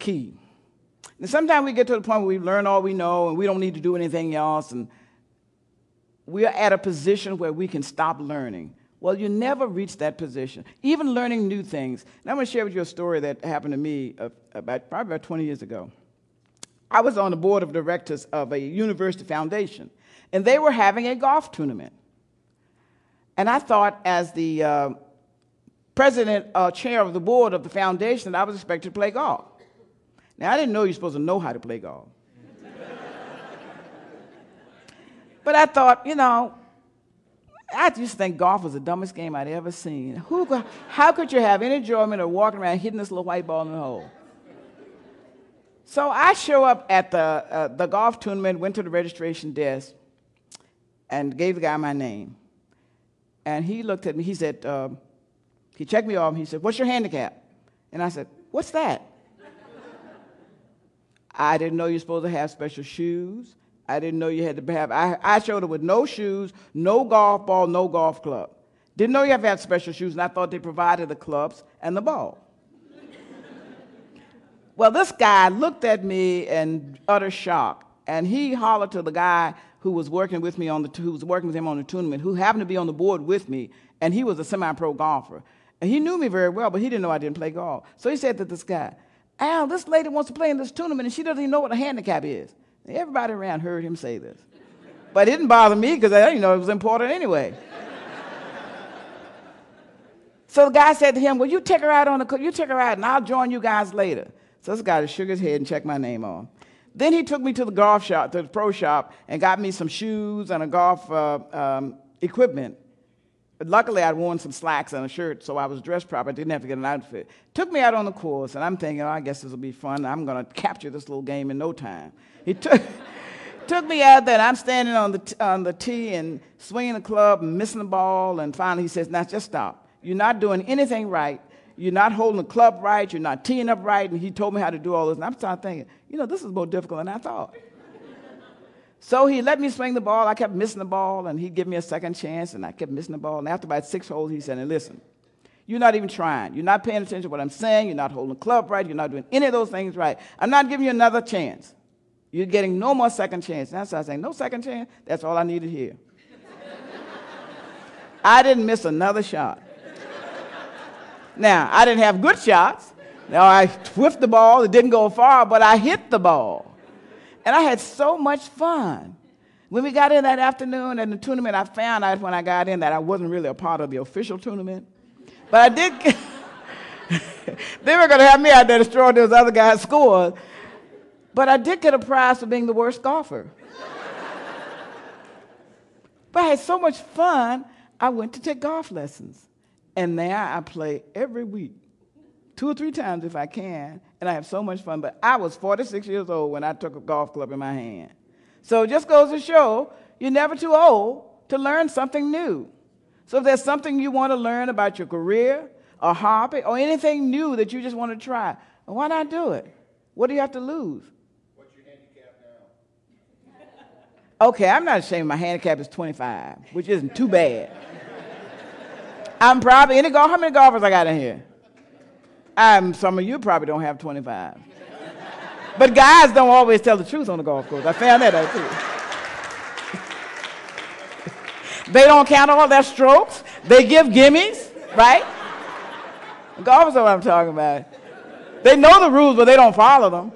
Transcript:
key. And sometimes we get to the point where we've learned all we know and we don't need to do anything else, and we are at a position where we can stop learning. Well, you never reach that position, even learning new things. And I'm going to share with you a story that happened to me probably about 20 years ago. I was on the board of directors of a university foundation, and they were having a golf tournament. And I thought, as the president or chair of the board of the foundation, that I was expected to play golf. Now, I didn't know you're supposed to know how to play golf. But I thought, I just think golf was the dumbest game I'd ever seen. How could you have any enjoyment of walking around hitting this little white ball in the hole? So I show up at the golf tournament, went to the registration desk, and gave the guy my name. And he looked at me, he said, he checked me off, and he said, "What's your handicap?" And I said, "What's that?" I didn't know you're supposed to have special shoes. I didn't know you had to have, I showed up with no shoes, no golf ball, no golf club. Didn't know you have to have special shoes, and I thought they provided the clubs and the ball. Well, this guy looked at me in utter shock, and he hollered to the guy who was working with me who was working with him on the tournament, who happened to be on the board with me, and he was a semi-pro golfer. And he knew me very well, but he didn't know I didn't play golf. So he said to this guy, "Al, this lady wants to play in this tournament, and she doesn't even know what a handicap is." Everybody around heard him say this. But it didn't bother me because I didn't know it was important anyway. So the guy said to him, "Well, you take her out and I'll join you guys later." So this guy just shook his head and checked my name off. Then he took me to the golf shop, to the pro shop, and got me some shoes and a golf equipment. But luckily, I'd worn some slacks and a shirt, so I was dressed proper. I didn't have to get an outfit. Took me out on the course, and I'm thinking, I guess this will be fun. I'm going to capture this little game in no time. He took me out there, and I'm standing on the tee and swinging the club and missing the ball, and finally he says, "Now, just stop. You're not doing anything right. You're not holding the club right. You're not teeing up right." And he told me how to do all this, and I'm starting thinking, this is more difficult than I thought. So he let me swing the ball. I kept missing the ball, and he'd give me a second chance, and I kept missing the ball. And after about 6 holes, he said, "And listen, you're not even trying. You're not paying attention to what I'm saying. You're not holding the club right. You're not doing any of those things right. I'm not giving you another chance. You're getting no more second chance." And I started saying, "No second chance? That's all I needed here." I didn't miss another shot. Now, I didn't have good shots. Now, I whiffed the ball. It didn't go far, but I hit the ball. And I had so much fun. When we got in that afternoon at the tournament, I found out when I got in that I wasn't really a part of the official tournament. But I did. They were going to have me out there destroying those other guys' scores. But I did get a prize for being the worst golfer. But I had so much fun, I went to take golf lessons. And now I play every week, 2 or 3 times if I can, and I have so much fun. But I was 46 years old when I took a golf club in my hand. So it just goes to show you're never too old to learn something new. So if there's something you want to learn about your career or hobby or anything new that you just want to try, why not do it? What do you have to lose? What's your handicap now? Okay, I'm not ashamed. My handicap is 25, which isn't too bad. I'm probably, how many golfers I got in here? Some of you probably don't have 25. But guys don't always tell the truth on the golf course. I found that out too. They don't count all their strokes. They give gimmies, right? Golfers are what I'm talking about. They know the rules, but they don't follow them.